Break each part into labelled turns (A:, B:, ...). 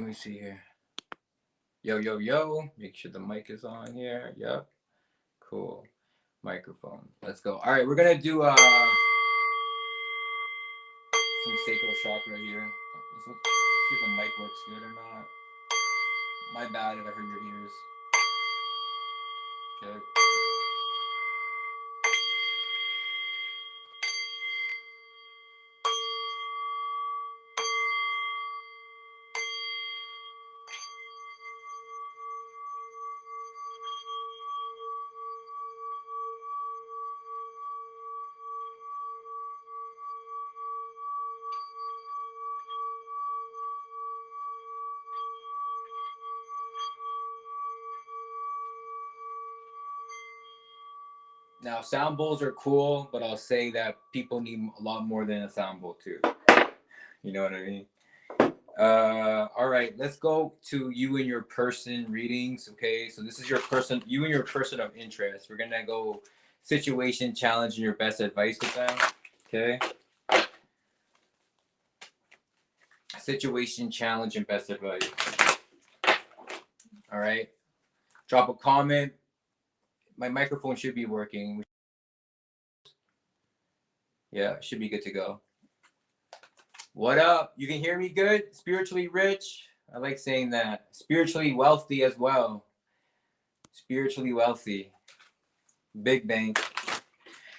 A: me see here. Yo, yo, yo. Make sure the mic is on here. Yep. Cool. Microphone. Let's go. All right, we're gonna do some sacral chakra here. Let's see if the mic works good or not. My bad if I hurt your ears. Okay. Now, sound bowls are cool, but I'll say that people need a lot more than a sound bowl too. You know what I mean? All right, let's go to you and your person readings. Okay, so this is your person, you and your person of interest. We're gonna go situation, challenge, and your best advice with them. Okay. Situation, challenge, and best advice. All right. Drop a comment. My microphone should be working. Yeah, it should be good to go. What up? You can hear me good? Spiritually rich? I like saying that. Spiritually wealthy as well. Spiritually wealthy. Big bang.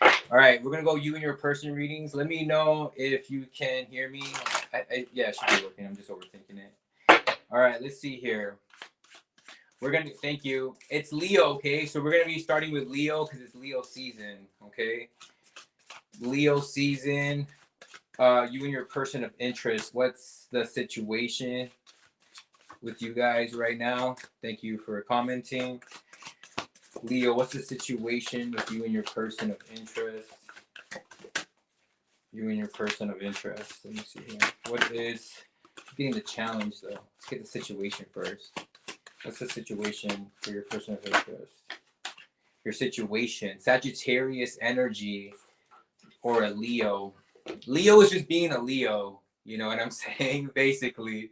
A: All right, we're going to go you and your person readings. Let me know if you can hear me. Yeah, it should be working. I'm just overthinking it. All right, let's see here. We're going to, thank you. It's Leo, okay? So we're going to be starting with Leo because it's Leo season, okay? Leo season. You and your person of interest. What's the situation with you guys right now? Thank you for commenting. Leo, what's the situation with you and your person of interest? You and your person of interest. Let me see here. What is getting the challenge though? Let's get the situation first. What's the situation for your person of interest? Your situation. Sagittarius energy or a Leo. Leo is just being a Leo. You know what I'm saying? Basically.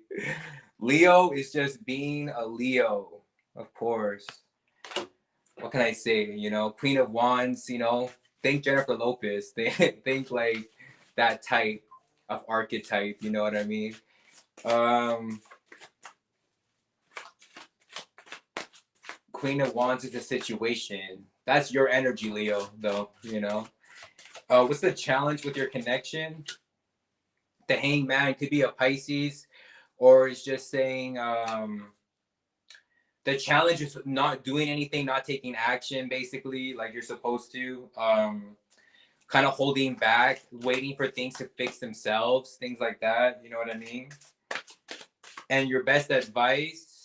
A: Leo is just being a Leo, of course. What can I say? You know, Queen of Wands, you know, think Jennifer Lopez. Think like that type of archetype, you know what I mean? Queen of Wands is a situation. That's your energy, Leo, though, you know. What's the challenge with your connection? The Hangman could be a Pisces, or it's just saying the challenge is not doing anything, not taking action, basically, like you're supposed to. Kind of holding back, waiting for things to fix themselves, things like that. You know what I mean? And your best advice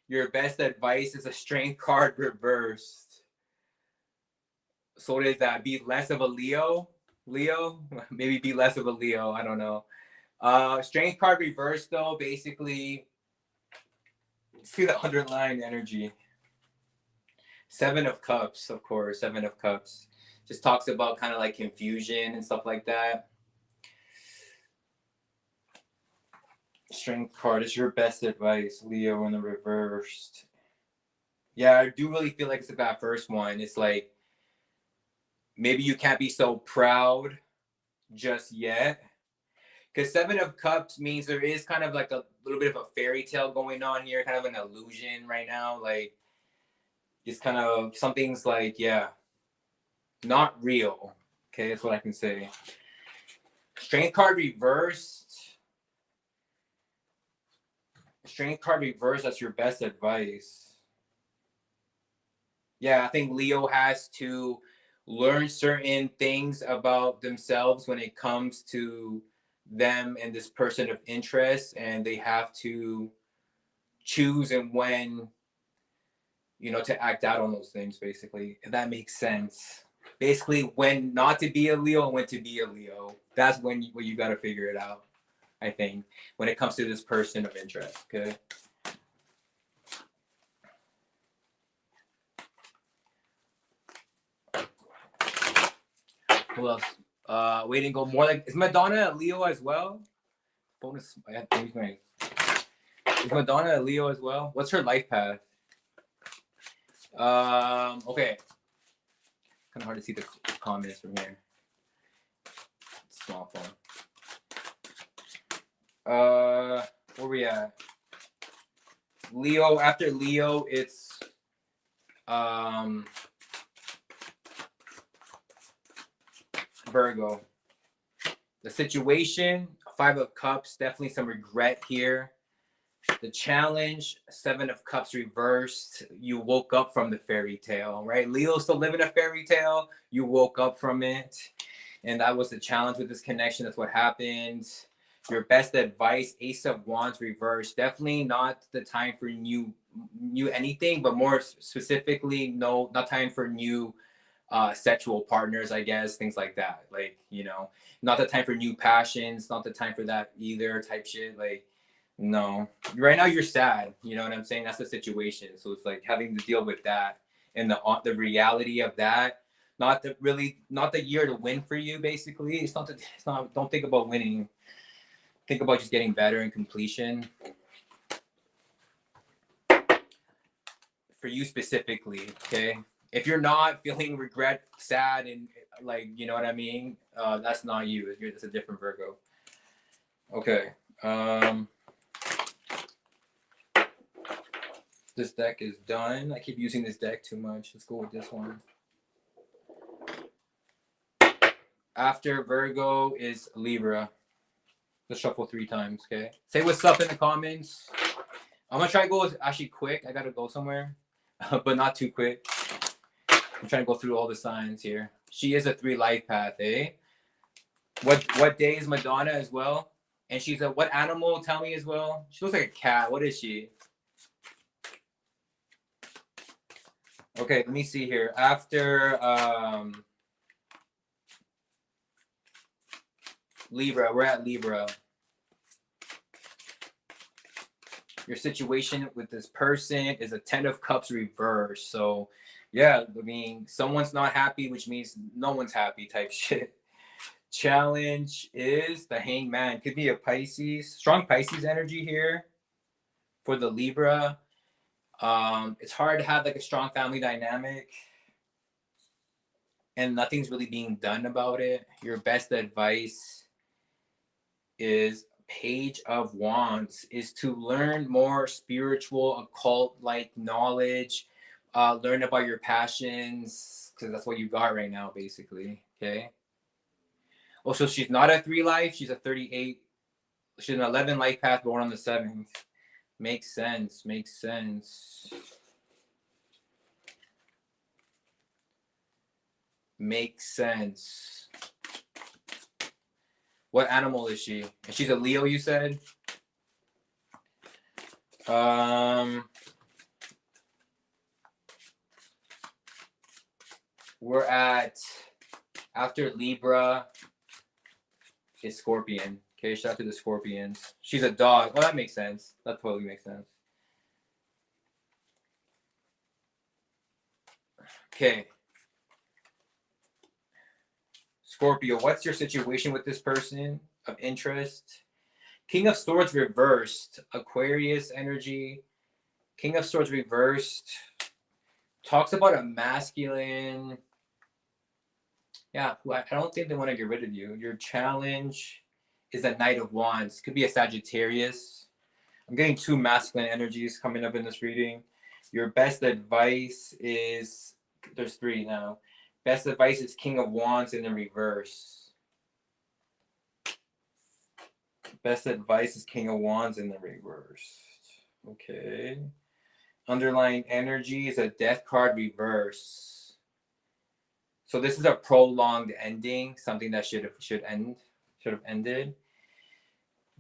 A: is a strength card reversed. So what is that? Be less of a Leo? Maybe be less of a Leo. I don't know. Strength card reversed though, basically. See the underlying energy. 7 of Cups, of course. 7 of Cups. Just talks about kind of like confusion and stuff like that. Strength card is your best advice, Leo, in the reversed. Yeah, I do really feel like it's like that first one. It's like maybe you can't be so proud just yet. Because 7 of Cups means there is kind of like a little bit of a fairy tale going on here, kind of an illusion right now. Like it's kind of something's like, yeah, not real. Okay, that's what I can say. Strength card reversed. Strength card reversed, that's your best advice. Yeah, I think Leo has to learn certain things about themselves when it comes to them and this person of interest, and they have to choose and when, you know, to act out on those things, basically, if that makes sense. Basically, when not to be a Leo and when to be a Leo. That's when you got to figure it out, I think, when it comes to this person of interest, okay? Who else? Waiting, go more like, is Madonna a Leo as well? Bonus, I have to use my Is Madonna a Leo as well? What's her life path? Okay. Kind of hard to see the comments from here. Small phone. Where we at? Leo. After Leo, it's Virgo. The situation, 5 of Cups, definitely some regret here. The challenge, 7 of Cups reversed. You woke up from the fairy tale, right? Leo's still living a fairy tale. You woke up from it. And that was the challenge with this connection. That's what happened. Your best advice, Ace of Wands reversed. Definitely not the time for new anything, but more specifically, no, not time for new sexual partners, I guess, things like that. Like, you know, not the time for new passions, not the time for that either type shit. Like, no, right now you're sad. You know what I'm saying? That's the situation. So it's like having to deal with that and the reality of that. Not the year to win for you. Basically, it's not. Don't think about winning. Think about just getting better and completion. For you specifically, okay? If you're not feeling regret, sad, and like, you know what I mean, that's not you. It's a different Virgo. Okay. This deck is done. I keep using this deck too much. Let's go with this one. After Virgo is Libra. Let's shuffle 3 times, okay? Say what's up in the comments. I'm gonna try to go actually quick. I gotta go somewhere, but not too quick. I'm trying to go through all the signs here. She is a 3 life path, eh? What day is Madonna as well? And she's a what animal? Tell me as well. She looks like a cat. What is she? Okay, let me see here. After Libra, we're at Libra. Your situation with this person is a 10 of Cups reverse. So, yeah, I mean, someone's not happy, which means no one's happy type shit. Challenge is the Hangman. Could be a Pisces. Strong Pisces energy here for the Libra. It's hard to have like a strong family dynamic and nothing's really being done about it. Your best advice is Page of Wands, is to learn more spiritual, occult-like knowledge, learn about your passions, because that's what you got right now, basically, okay? Also, she's not a 3 life, she's a 38. She's an 11 life path, born on the 7th. Makes sense, makes sense. Makes sense. What animal is she? And she's a Leo, you said? We're at, after Libra is Scorpion. Okay, shout out to the Scorpions. She's a dog. Oh, that makes sense. That totally makes sense. Okay. Scorpio, what's your situation with this person of interest? King of Swords reversed. Aquarius energy. King of Swords reversed. Talks about a masculine. Yeah, I don't think they want to get rid of you. Your challenge is a Knight of Wands. Could be a Sagittarius. I'm getting 2 masculine energies coming up in this reading. Your best advice is, there's 3 now. Best advice is King of Wands in the reverse. Best advice is King of Wands in the reverse. Okay. Underlying energy is a Death card reverse. So this is a prolonged ending, something that should have ended.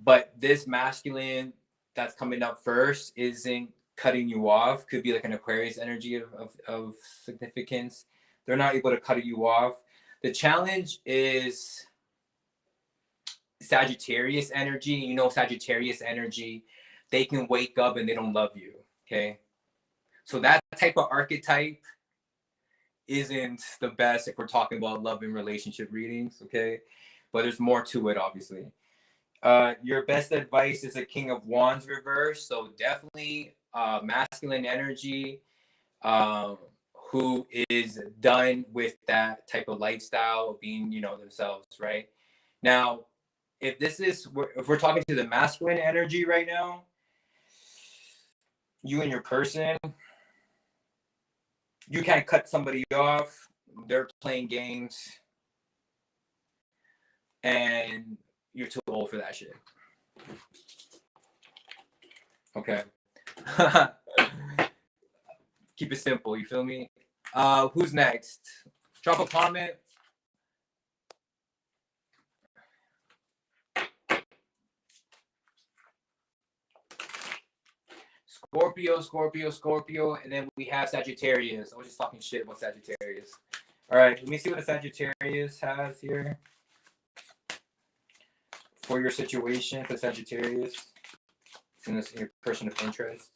A: But this masculine that's coming up first isn't cutting you off. Could be like an Aquarius energy of significance. They're not able to cut you off. The challenge is Sagittarius energy. You know, Sagittarius energy, they can wake up and they don't love you, okay? So that type of archetype isn't the best if we're talking about love and relationship readings, okay? But there's more to it, obviously. Your best advice is a King of Wands reverse. So definitely masculine energy, um, who is done with that type of lifestyle of being, themselves, right? Now, if we're talking to the masculine energy right now, you and your person, you can't cut somebody off. They're playing games, and you're too old for that shit. Okay. Keep it simple. You feel me? Who's next? Drop a comment. Scorpio, Scorpio, Scorpio, and then we have Sagittarius. I was just talking shit about Sagittarius. All right, let me see what a Sagittarius has here for your situation for Sagittarius in this in your person of interest.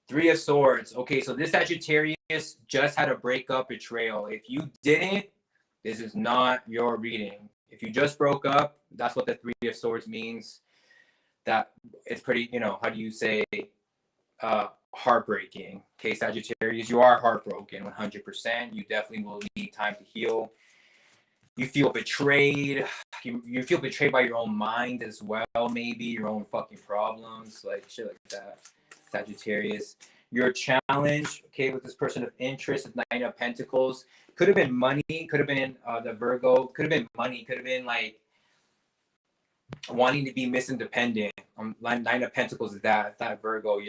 A: 3 of Swords. Okay, so this Sagittarius just had a breakup, betrayal. If you didn't, this is not your reading. If you just broke up, that's what the 3 of Swords means. That it's pretty, how do you say, heartbreaking. Okay, Sagittarius, you are heartbroken 100%. You definitely will need time to heal. You feel betrayed. You feel betrayed by your own mind as well, maybe your own fucking problems, like shit like that. Sagittarius, your challenge, okay, with this person of interest, 9 of Pentacles, could have been money, could have been the Virgo, could have been money, could have been like wanting to be Miss Independent. 9 of Pentacles is that Virgo,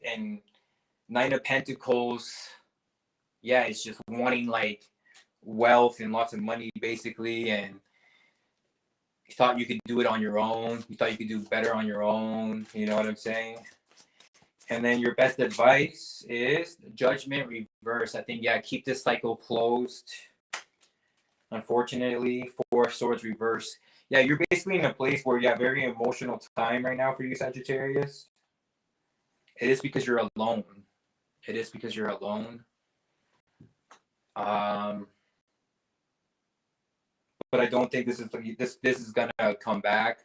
A: and 9 of Pentacles, yeah, it's just wanting like wealth and lots of money basically, and you thought you could do it on your own. You thought you could do better on your own. You know what I'm saying? And then your best advice is Judgment reverse. I think, yeah, keep this cycle closed. Unfortunately, 4 of Swords reverse. Yeah, you're basically in a place where you have very emotional time right now for you, Sagittarius. It is because you're alone. It is because you're alone. But I don't think this is gonna come back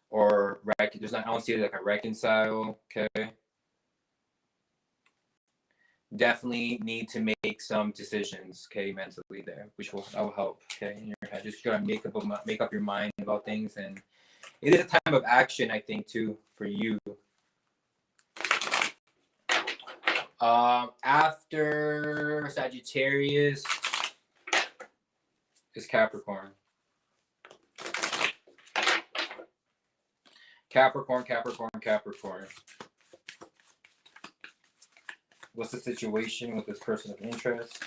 A: or I don't see it like a reconcile. Okay. Definitely need to make some decisions, okay, mentally there, that will help, okay, in your head. Just gotta make up your mind about things, and it is a time of action, I think, too, for you. After Sagittarius is Capricorn. Capricorn, Capricorn, Capricorn. What's the situation with this person of interest?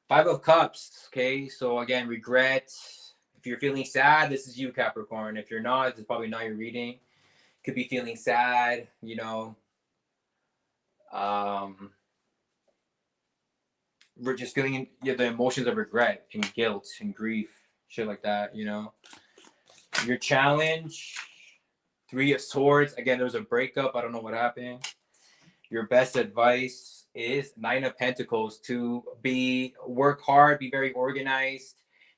A: Five of Cups. Okay, so again, regret. If you're feeling sad, this is you, Capricorn. If you're not, it's probably not your reading. Could be feeling sad, we're just feeling the emotions of regret and guilt and grief, shit like that, Your challenge, 3 of Swords. Again, there was a breakup. I don't know what happened. Your best advice is 9 of Pentacles, to work hard, be very organized,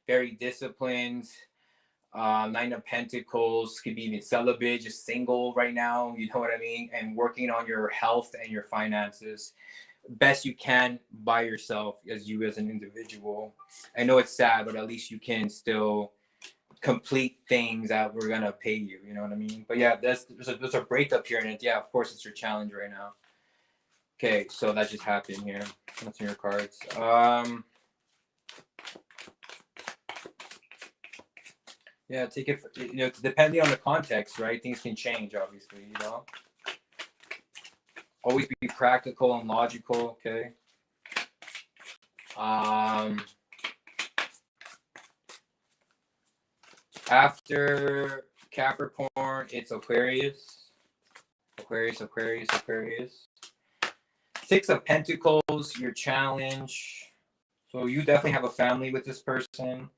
A: very disciplined. 9 of Pentacles could be even celibate, just single right now, you know what I mean? And working on your health and your finances best you can by yourself as an individual. I know it's sad, but at least you can still complete things that we're gonna pay you. You know what I mean? But yeah, there's a breakup here, and yeah, of course it's your challenge right now. Okay, so that just happened here. That's in your cards. Yeah, take it. Depending on the context, right? Things can change, obviously. Always be practical and logical. Okay. After Capricorn, it's Aquarius. Aquarius. 6 of Pentacles, your challenge. So you definitely have a family with this person.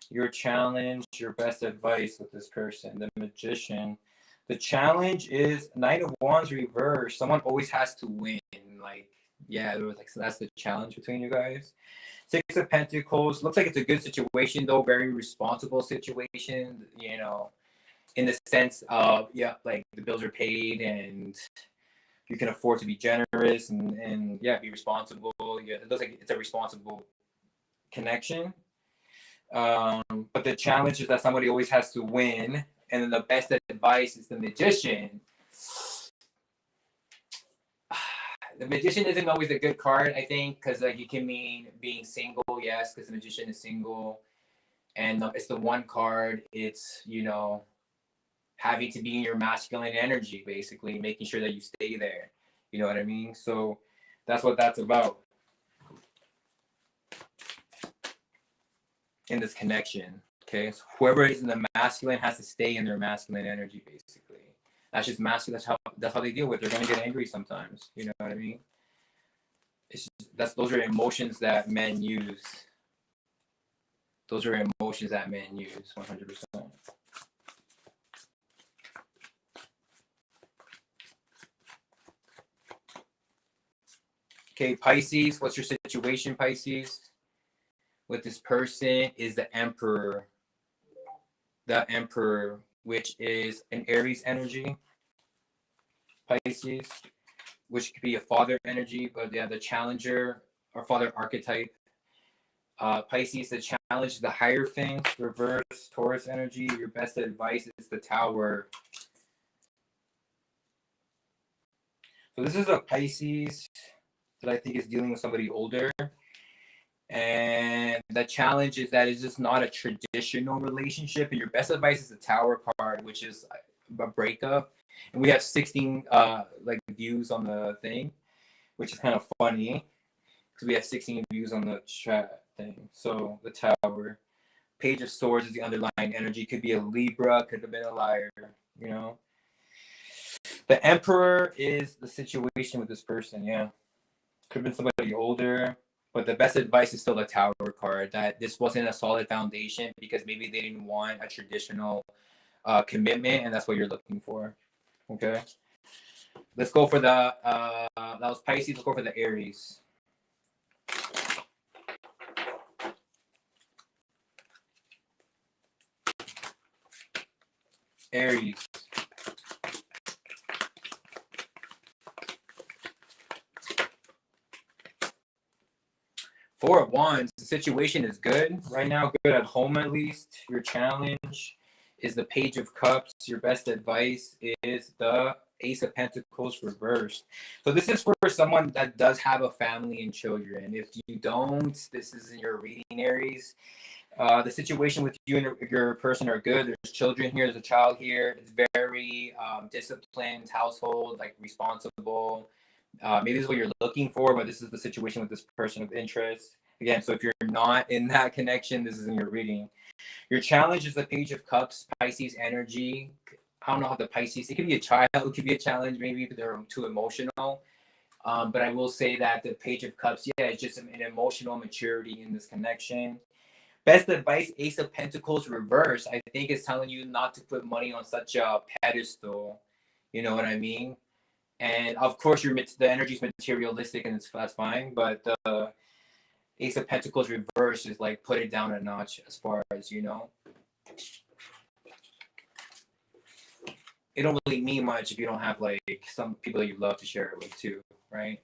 A: Your challenge, your best advice with this person, the Magician. The challenge is 9 of Wands reverse. Someone always has to win. Like, yeah, there was like, so that's the challenge between you guys. Six of Pentacles looks like it's a good situation though, very responsible situation. You know, in the sense of yeah, like the bills are paid and you can afford to be generous and yeah, be responsible. Yeah, it looks like it's a responsible connection. But the challenge is that somebody always has to win, and then the best advice is the Magician. The Magician isn't always a good card, I think, because like it can mean being single, yes, because the Magician is single, and it's the one card. It's having to be in your masculine energy, basically making sure that you stay there. You know what I mean? So that's what that's about in this connection. Okay, so whoever is in the masculine has to stay in their masculine energy, basically. That's just masculine. That's how they deal with it. They're gonna get angry sometimes. You know what I mean? Those are emotions that men use. Those are emotions that men use 100%. Okay, Pisces, what's your situation, Pisces? With this person is the Emperor. The Emperor, which is an Aries energy. Pisces, which could be a father energy, but yeah, the Challenger or father archetype. Pisces, the challenge, the Hierophant, reverse, Taurus energy. Your best advice is the Tower. So this is a Pisces that I think is dealing with somebody older. And the challenge is that it's just not a traditional relationship. And your best advice is the Tower card, which is a breakup. And we have 16 like views on the thing, which is kind of funny because we have 16 views on the chat thing. So the Tower, Page of Swords is the underlying energy. Could be a Libra, could have been a liar, you know. The Emperor is the situation with this person. Yeah, could have been somebody older. But the best advice is still the Tower card, that this wasn't a solid foundation because maybe they didn't want a traditional commitment, and that's what you're looking for. Okay. Let's go for the, that was Pisces. Let's go for the Aries. Aries. Four of Wands, the situation is good right now, good at home at least. Your challenge is the Page of Cups. Your best advice is the Ace of Pentacles reversed. So this is for someone that does have a family and children. If you don't, this is in your reading, Aries. The situation with you and your person are good. There's children here. There's a child here. It's very disciplined household, like responsible. Maybe this is what you're looking for, but this is the situation with this person of interest. Again, so if you're not in that connection, this is in your reading. Your challenge is the Page of Cups, Pisces energy. I don't know how the Pisces, it could be a child, it could be a challenge, maybe if they're too emotional. But I will say that the Page of Cups, yeah, it's just an emotional maturity in this connection. Best advice, Ace of Pentacles reverse. I think it's telling you not to put money on such a pedestal. You know what I mean? And of course, the energy is materialistic, and that's fine. But the Ace of Pentacles reverse is like put it down a notch as far as it don't really mean much if you don't have like some people you love to share it with too, right?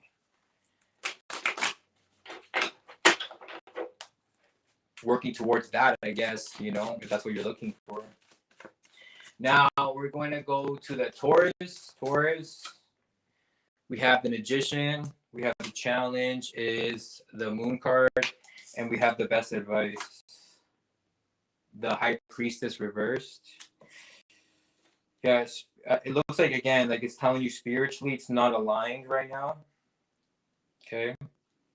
A: Working towards that, I guess, if that's what you're looking for. Now we're going to go to the Taurus. We have the Magician. We have the challenge is the Moon card. And we have the best advice, the High Priestess reversed. Yes, it looks like, again, like it's telling you spiritually it's not aligned right now. Okay.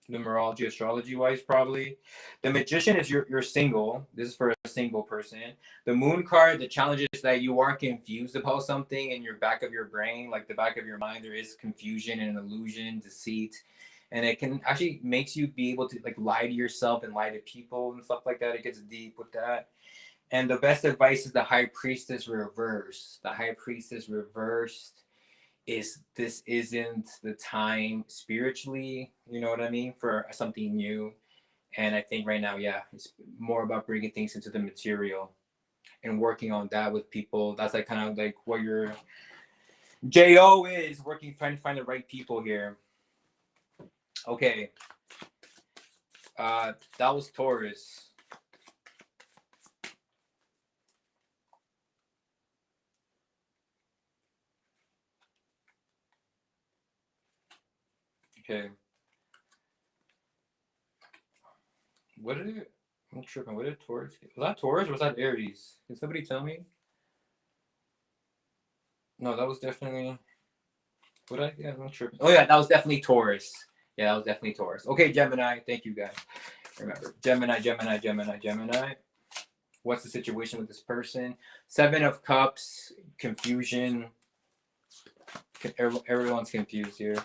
A: Numerology, astrology wise, probably. The Magician is you're single. This is for a single person. The Moon card, the challenge is that you are confused about something in your back of your brain, like the back of your mind. There is confusion and illusion, deceit, and it can actually makes you be able to like lie to yourself and lie to people and stuff like that. It gets deep with that. And the best advice is the High Priestess reverse. The High Priestess reversed this isn't the time spiritually, you know what I mean, for something new. And I think right now, yeah, it's more about bringing things into the material and working on that with people. That's like kind of like what your JO is working, trying to find the right people here. Okay. That was Taurus. Okay. What did it? I'm tripping. What did Taurus get? Was that Taurus or was that Aries? Can somebody tell me? No, that was definitely. What I? Yeah, I'm tripping. Oh yeah, that was definitely Taurus. Yeah, that was definitely Taurus. Okay, Gemini. Thank you guys. Remember, Gemini, Gemini, Gemini, Gemini. What's the situation with this person? 7 of Cups, confusion. Everyone's confused here.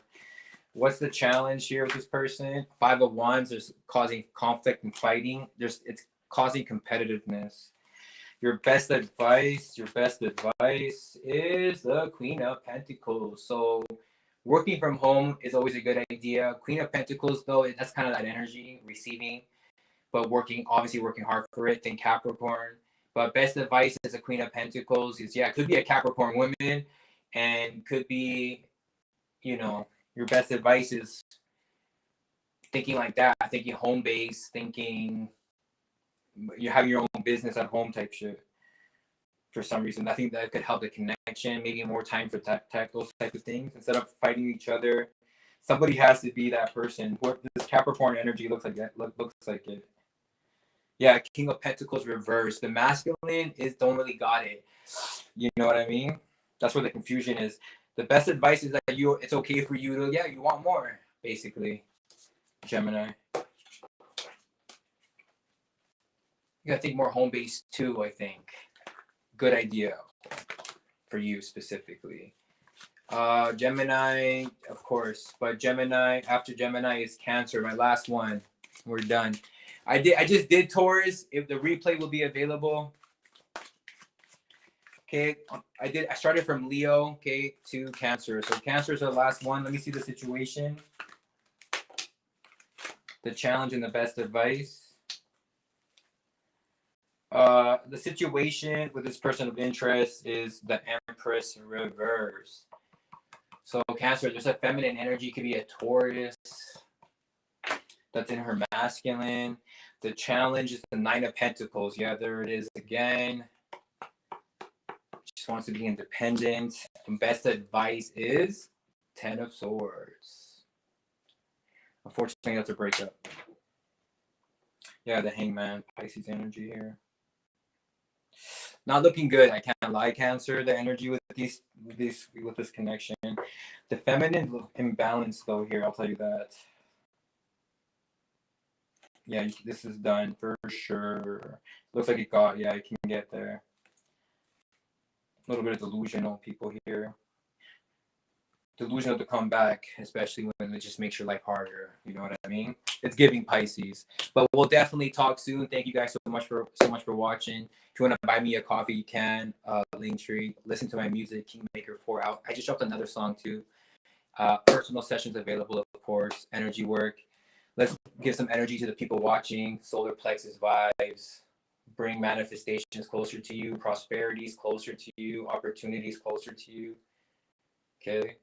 A: What's the challenge here with this person? 5 of Wands is causing conflict and fighting. It's causing competitiveness. Your best advice is the Queen of Pentacles. So working from home is always a good idea. Queen of Pentacles, though, that's kind of that energy, receiving, but obviously working hard for it. Think Capricorn. But best advice is a Queen of Pentacles. It could be a Capricorn woman, and could be, your best advice is thinking like that, thinking home base, thinking you have your own business at home type shit. For some reason, I think that could help the connection, maybe more time for those type of things instead of fighting each other. Somebody has to be that person. What this Capricorn energy looks like looks like it. Yeah, King of Pentacles reversed. The masculine don't really got it. You know what I mean? That's where the confusion is. The best advice is that it's okay for you to, you want more, basically. Gemini. You gotta think more home base too, I think. Good idea for you specifically. Gemini, of course, but Gemini, after Gemini is Cancer, my last one. We're done. I just did Taurus. If the replay will be available. Okay, I started from Leo, okay, to Cancer. So Cancer is the last one. Let me see the situation. The challenge and the best advice. The situation with this person of interest is the Empress reverse. So Cancer, there's a feminine energy, could be a Taurus that's in her masculine. The challenge is the 9 of Pentacles. Yeah, there it is again. Just wants to be independent. And best advice is 10 of Swords. Unfortunately, that's a breakup. Yeah, the Hangman, Pisces energy here. Not looking good. I can't lie, Cancer. The energy with this connection. The feminine imbalance, though, here, I'll tell you that. Yeah, this is done for sure. Looks like it got, I can get there. A little bit of delusional people here. Delusional to come back, especially when it just makes your life harder. You know what I mean? It's giving Pisces. But we'll definitely talk soon. Thank you guys so much for watching. If you want to buy me a coffee, you can. Linktree. Listen to my music, Kingmaker 4 out. I just dropped another song too. Personal sessions available, of course. Energy work. Let's give some energy to the people watching. Solar plexus vibes. Bring manifestations closer to you. Prosperities closer to you. Opportunities closer to you. Okay.